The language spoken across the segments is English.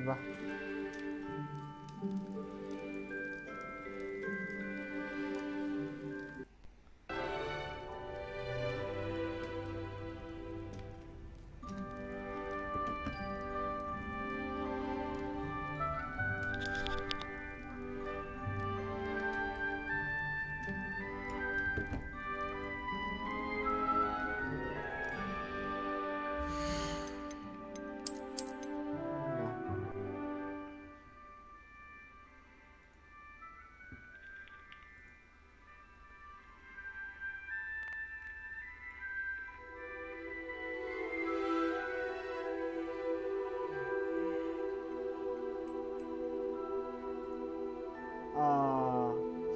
ปะ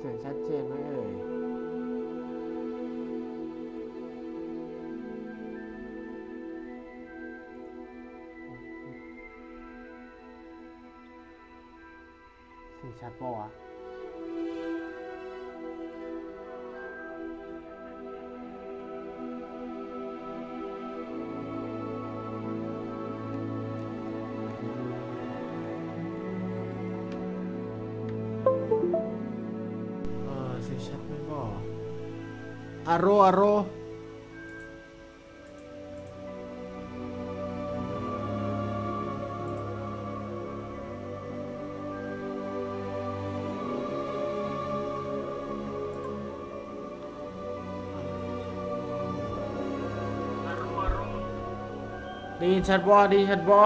เสียงชัดเจนไหมเอ่ยเสียงชัดปะวะเสียงชัดไหมปะอโรอโรได้ยินชัดบ่ได้ยินชัดบ่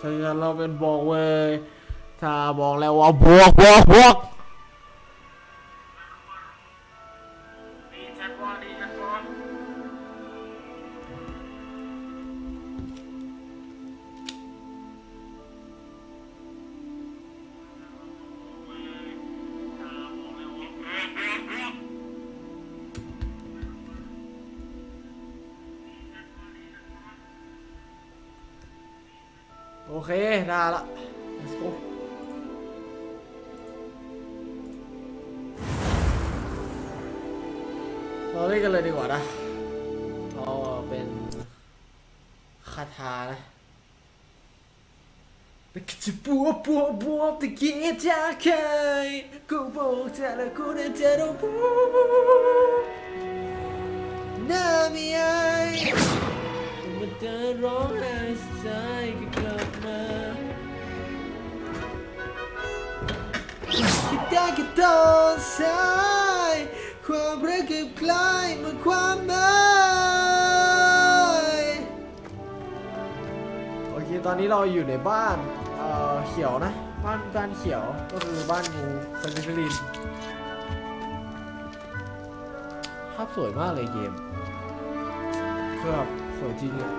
ถ้าเราเป็นบอกเว้ยถ้าบอกแล้วว่าบวกได้ยินชัดบ่ได้ยินชัดบ่โอเคได้ละ let's go เราเล่นกันเลยดีกว่านะเราเป็นคาถานะเป็นจะบัวตะกี้จะเคยกูบอกเธอแล้วกูได้เจอรู้น่าไม่อายมันเดินร้องไห้ใจก็กลับมาคิดได้แค่ตอนสายความรักเก็บคล้ายเหมือนความหมายโอเคตอนนี้เราอยู่ในบ้านเขียวนะบ้านเขียวก็คือบ้านงูซันซิลินภาพสวยมากเลยเกมคือแบบสวยจริงอะ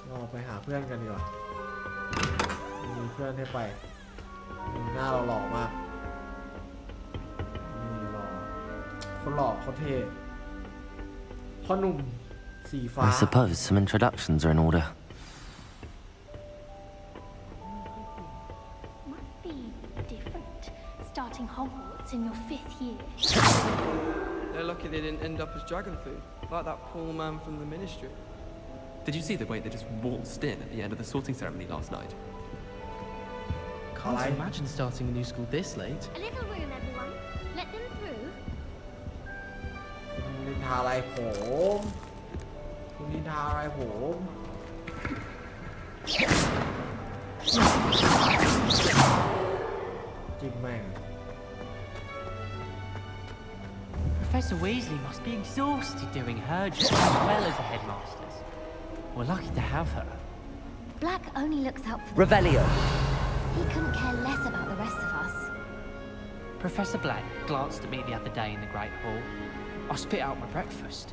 เราไปหาเพื่อนกันดีกว่ามีเพื่อนให้ไปหน้าเราหล่อมากนี่หล่อคนหล่อเขาเท่พ่อหนุ่มสีฟ้า I suppose some introductions are in order. Must be different, starting Hogwarts in your 5th year. They're lucky they didn't end up as dragon food, like that poor man from the ministry. Did you see the way they just waltzed in at the end of the sorting ceremony last night? Can't imagine starting a new school this late. A little room, everyone. Let them through. นินทาอะไรผมคุณนินทาอะไรผมจิ้มแม่ง Professor Weasley must be exhausted doing her job as well as the headmasters. We're lucky to have her. Black only looks out for Revelio. He couldn't care less about the rest of us. Professor Black glanced at me the other day in the Great Hall. I spit out my breakfast.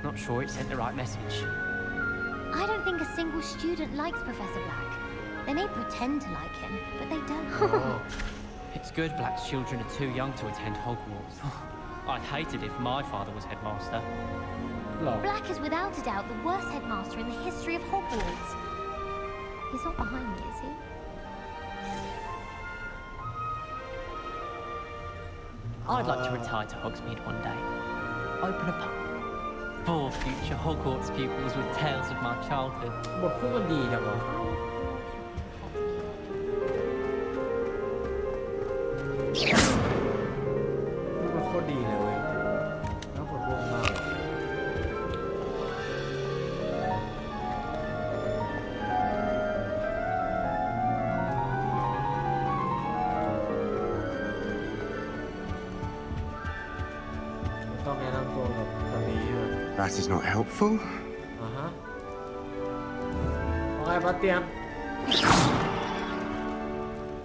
Not sure it sent the right message. I don't think a single student likes Professor Black. They may pretend to like him, but they don't. It's good Black's children are too young to attend Hogwarts. I'd hate it if my father was headmaster. หรอ Black is without a doubt the worst headmaster in the history of Hogwarts. He's not behind me, is he? I'd like to retire to Hogsmeade one day. Open a pub. 4 future Hogwarts pupils with tales of my childhood. บทพูดมันดีจังวะพูดมันโคตรดีเลยเว้ยแล้วบทพูดมากต้องแนะนำตัวกับคนนี้ใช่ไหม That is not helpful. อ่าฮะว่าไงป้าเตรียม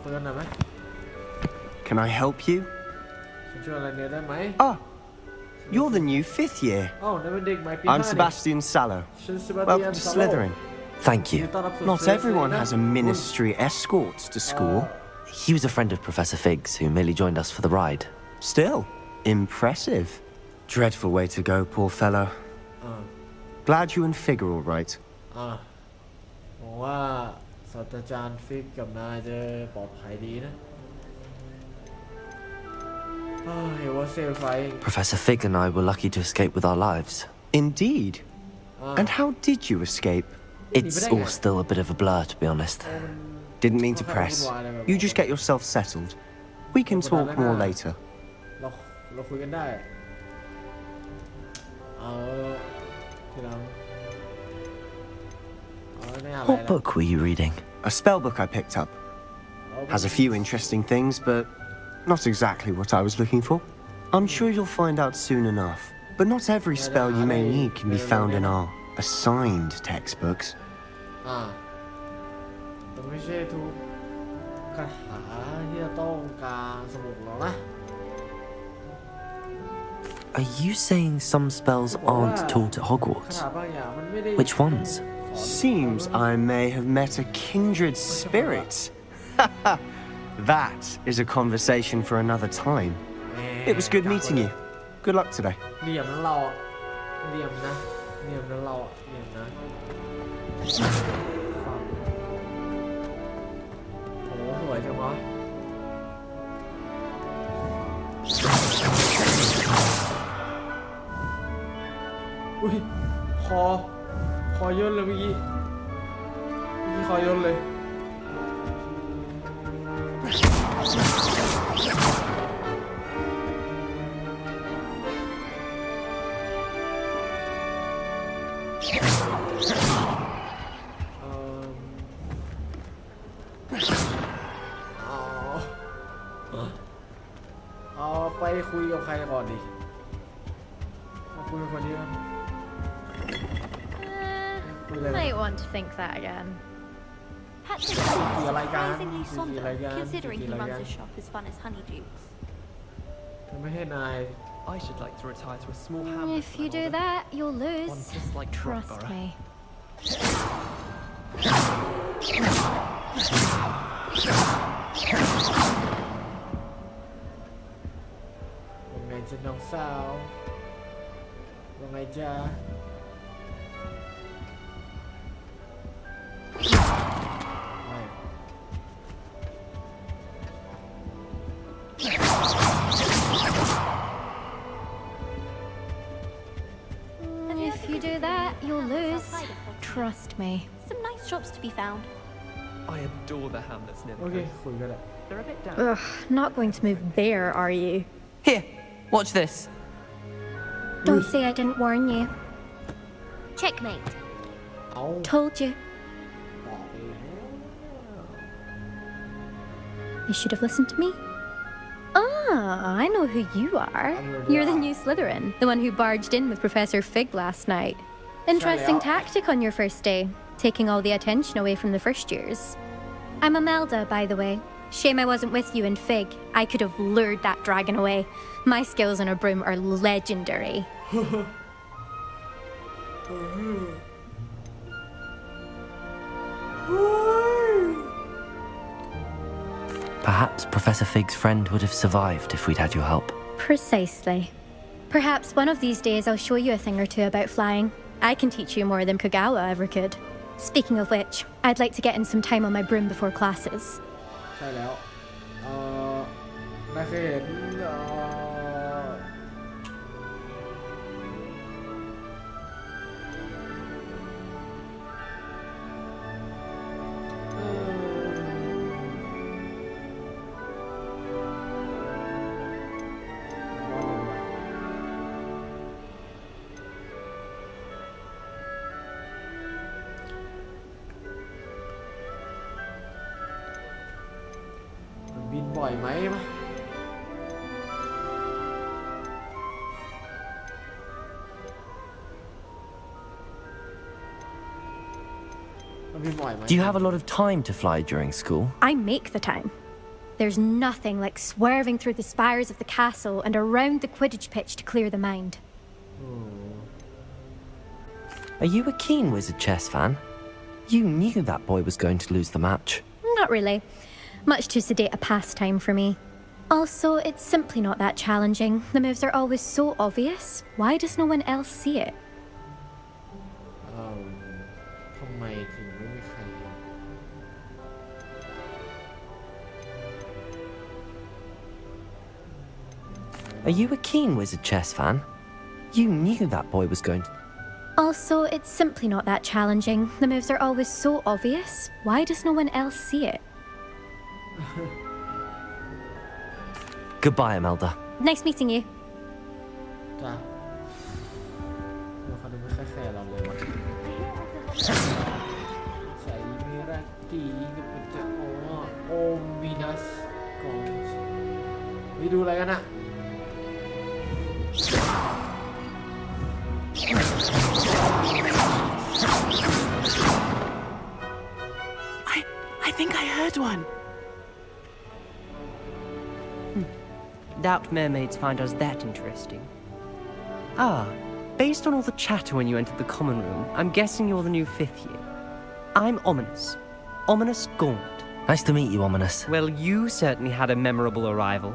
คุยกันหน่อยไหม Can I help you? ฉันช่วยอะไรเนี่ยได้ไหม Ah, you're the new 5th year. เอ้านั่นเป็นเด็กใหม่ปี I'm Sebastian Sallow. ฉันเซบาสเตียน Welcome to ซาโล Slytherin. Thank you. Not everyone has a ministry escort to school. He was a friend of Professor Fig's who merely joined us for the ride. Still, impressive. Dreadful way to go, poor fellow. Glad you and Fig are all right. หวังว่าศาสตราจารย์ฟิกกับนายจะปลอดภัยดีนะเห็นว่าเซลไฟ Professor Fig and I were lucky to escape with our lives. Indeed. And how did you escape? It's all still a bit of a blur, to be honest. Didn't mean to press. You just get yourself settled. We can talk more later. เราคุยกันได้ทีหลังไม่อะไร What book were you reading? A spell book I picked up. Has a few interesting things, but not exactly what I was looking for. I'm sure you'll find out soon enough. But not every spell you may need can be found in our assigned textbooks. แต่ไม่ใช่ทุกคาถาที่จะต้องการสมุดหรอกนะ Are you saying some spells aren't taught at คา Hogwarts? ถาบางอย่างมันไม่ได้ Which ones? Seems I may have met a kindred spirit. That is a conversation for another time. It was good meeting you. Good luck today. เหลี่ยมนั้นเราเหลี่ยมนะเหลี่ยมนั้นเราเหลี่ยมนะฟังโอ้สวยจังวะอุ้ยคอย่นเลยเมื่อกี้คอย่นเลยเอาไปคุยกับใครก่อนดิมาคุยกับคนนี้ก่อนMight want to think that again. Patrick surprisingly somber, considering he runs a shop as fun as Honeydukes. ไม่ให้นาย I should like to retire to a small hamlet. If you do that, you'll lose. One just like Trust Rockborough. me. ว่าไงจ๊ะน้องสาวว่าไงจ๊ะ If you do that, you'll lose. Trust me. Some nice shops to be found. I adore the hamlets near โอ the เค coast. คุยกันแหละ They're a bit down. Ugh, not going to move there, are you? Here, watch this. Don't say I didn't warn you. Checkmate. เอา Told you. บอกแล้ว You should have listened to me. Ah, I know who you are. You're the new Slytherin, the one who barged in with Professor Fig last night. Interesting tactic on your first day, taking all the attention away from the first years. I'm Imelda, by the way. Shame I wasn't with you in Fig. I could have lured that dragon away. My skills on a broom are legendary. Perhaps Professor Fig's friend would have survived if we'd had your help. Precisely. Perhaps one of these days I'll show you a thing or two about flying. I can teach you more than Kagawa ever could. Speaking of which, I'd like to get in some time on my broom before classes. ใช่แล้วได้เคยเห็นบินบ่อยไหมมันบินบ่อยไหม Do you have a lot of time to fly during school? I make the time. There's nothing like swerving through the spires of the castle and around the Quidditch pitch to clear the mind. Are you a keen Wizard chess fan? You knew that boy was going to lose the match. Not really. Much too sedate a pastime for me. Also, it's simply not that challenging. The moves are always so obvious. Why does no one else see it? ทำไมถึงไม่มีใครเห็น Are you a keen Wizard chess fan? You knew that boy was going to... Also, it's simply not that challenging. The moves are always so obvious. Why does no one else see it? Goodbye, Imelda. Nice meeting you. จ้ะเขาดูไม่ค่อยแคร์เราเลยวะใส่เมราตีกับมันจะโอมินัสกองไปดูอะไรกันอะ I think I heard one. Doubt mermaids find us that interesting. Ah, based on all the chatter when you entered the common room, I'm guessing you're the new 5th year. I'm Ominous. Ominous Gaunt. Nice to meet you, Ominous. Well, you certainly had a memorable arrival.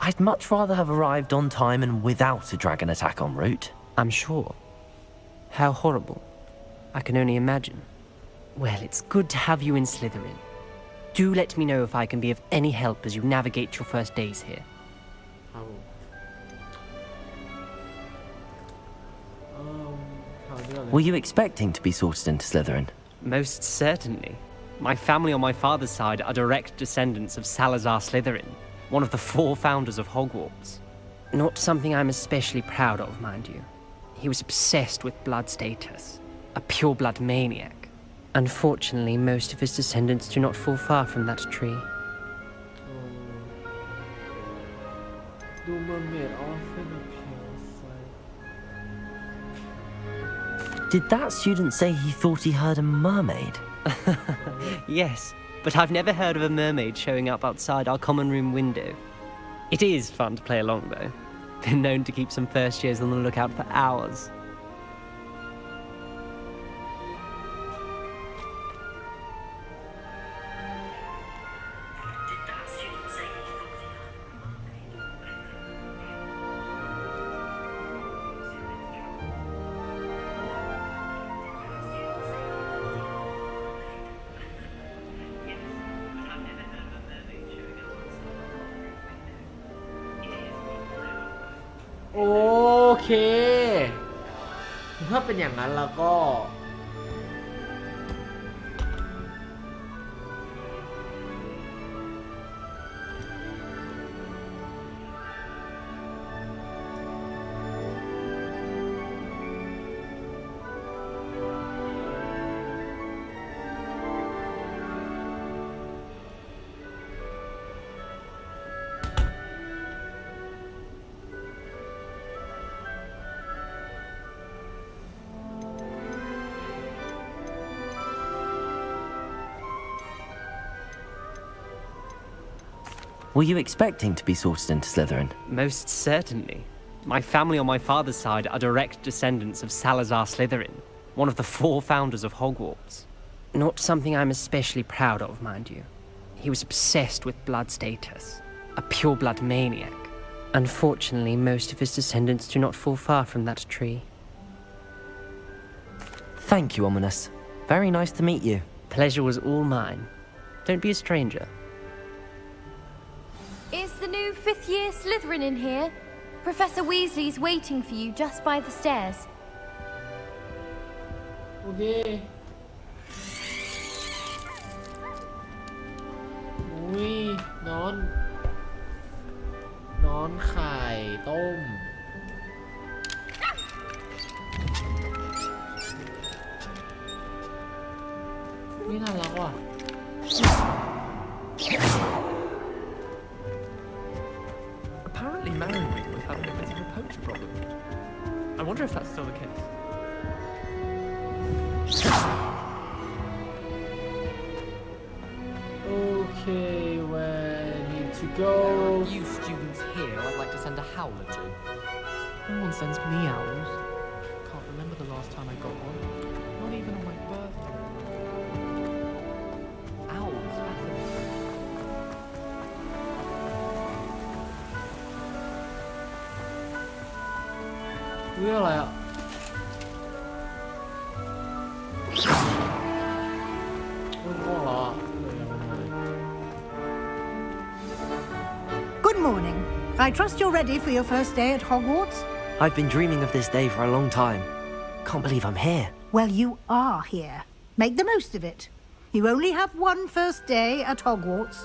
I'd much rather have arrived on time and without a dragon attack en route. I'm sure. How horrible. I can only imagine. Well, it's good to have you in Slytherin. Do let me know if I can be of any help as you navigate your first days here. Were you expecting to be sorted into Slytherin? Most certainly. My family on my father's side are direct descendants of Salazar Slytherin, one of the 4 founders of Hogwarts. Not something I'm especially proud of, mind you. He was obsessed with blood status, a pure-blood maniac. Unfortunately, most of his descendants do not fall far from that tree. Did that student say he thought he heard a mermaid? Yes, but I've never heard of a mermaid showing up outside our common room window. It is fun to play along, though. Been known to keep some first years on the lookout for hours.โอเคถ้าเป็นอย่างนั้นแล้วก็ Were you expecting to be sorted into Slytherin? Most certainly. My family on my father's side are direct descendants of Salazar Slytherin, one of the 4 founders of Hogwarts. Not something I'm especially proud of, mind you. He was obsessed with blood status, a pure-blood maniac. Unfortunately, most of his descendants do not fall far from that tree. Thank you, Ominous. Very nice to meet you. Pleasure was all mine. Don't be a stranger. Is the new 5th year Slytherin in here? Professor Weasley's waiting for you just by the stairs. โอเคอุ้ยนอนไข่ต้มนี่น่ารักว่ะ Apparently Merriweek was having a bit of a poacher problem. I wonder if that's still the case. Okay, where I need to go? There are a few students here I'd like to send a howler to. No one sends me owls. Can't remember the last time I got one. Not even on my birthday. Owls, fascinating. เรื่องอะไรอ่ะ Good morning. I trust you're ready for your first day at Hogwarts? I've been dreaming of this day for a long time. Can't believe I'm here. Well, you are here. Make the most of it. You only have one first day at Hogwarts.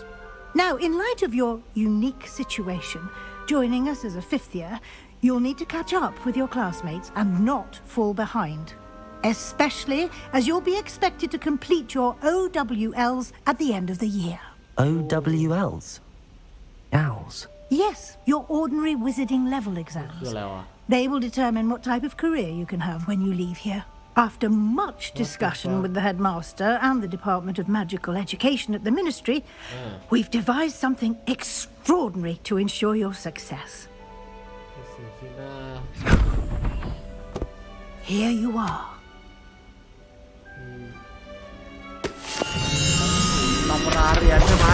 Now, in light of your unique situation, joining us as a 5th year, you'll need to catch up with your classmates and not fall behind. Especially as you'll be expected to complete your OWLs at the end of the year. OWLs? Owls? Yes, your ordinary wizarding level exams. คืออะไรวะ They will determine what type of career you can have when you leave here. After much discussion with the headmaster and the Department of Magical Education at the Ministry, we've devised something extraordinary to ensure your success. สิ่งที่น่า Here you are. ตำราเรียนใช่ไหม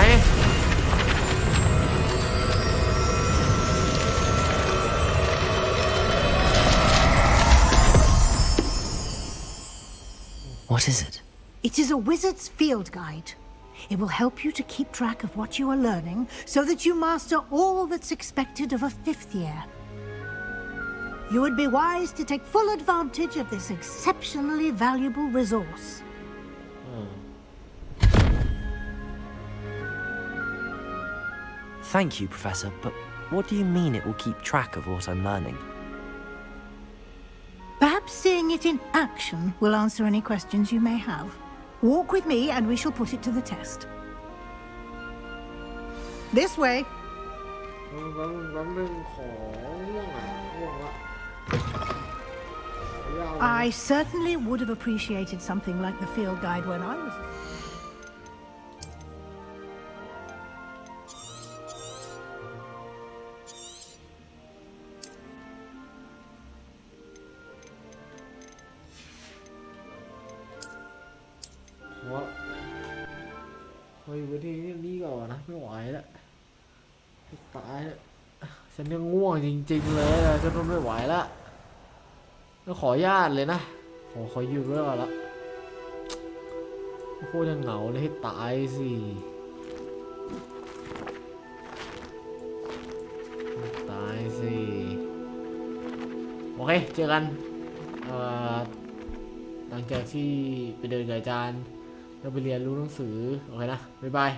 What is it? It is a wizard's field guide. It will help you to keep track of what you are learning so that you master all that's expected of a 5th year. You would be wise to take full advantage of this exceptionally valuable resource. Thank you, Professor, but what do you mean it will keep track of what I'm learning? Perhaps seeing it in action will answer any questions you may have. Walk with me and we shall put it to the test. This way. แป๊บนึงของ่วงละ I certainly would have appreciated something like the field guide when I was... What? ไปวันนี้นี่ก่อนนะไม่ไหวแล้วตายแล้วฉันยังง่วงจริงๆเลยฉันไม่ไหวแล้วก็ขอญาตเลยนะขอหยุดไว้ก่อนละโคตรเหงาเลยให้ตายสิตายสิโอเคเจอกันหลังจากที่ไปเดินกับอาจารย์แล้วไปเรียนรู้หนังสือโอเคนะบ๊ายบาย